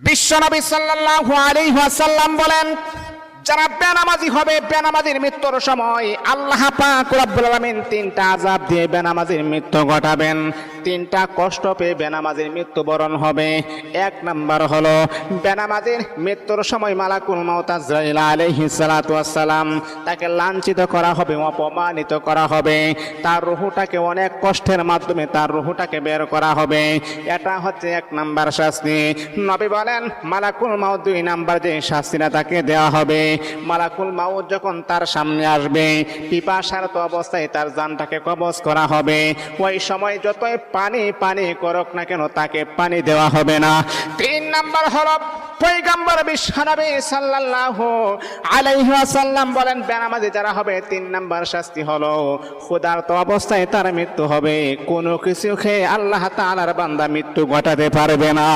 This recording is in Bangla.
বিশ্বনবী সাল্লাল্লাহু আলাইহি ওয়াসাল্লাম বলেন, যারা বেনামাজি হবে, বেনামাজির মৃত্যুর সময় আল্লাহ পাক রব্বুল আলামিন তিনটা আযাব দিয়ে বেনামাজির মৃত্যু ঘটাবেন। তিনটা কষ্ট পেয়ে বেনামাজির মৃত্যুবরণ হবে। এক নাম্বার হলো, বেনামাজির মৃত্যুর সময় মালাকুল মাউত আজরাইল আলাইহিস সালাতু ওয়াস সালাম তাকে লাঞ্ছিত করা হবে, অপমানিত করা হবে। তার রূহটাকে অনেক কষ্টের মাধ্যমে তার রূহটাকে বের করা হবে। এটা হচ্ছে এক নাম্বার শাস্তি। নবী বলেন, মালাকুল মাউত দুই নাম্বার যে শাস্তিটা তাকে দেওয়া হবে, মালাকুল মাউত যখন তার সামনে আসবে, পিপাসারত অবস্থায় তার জানটাকে কবজ করা হবে। ওই সময় যতই পানি পানি করুক না কেন, তাকে পানি দেওয়া হবে না। তিন নাম্বার হলো, পয়গম্বর বিশ্বনবী সাল্লাল্লাহু আলাইহি ওয়াসাল্লাম বলেন, বেনামাজি যারা হবে, তিন নাম্বার শাস্তি হলো ক্ষুধার্ত অবস্থায় তার মৃত্যু হবে। কোনো কিছু খেয়ে আল্লাহ তাআলার বান্দা মৃত্যু ঘটাতে পারবে না।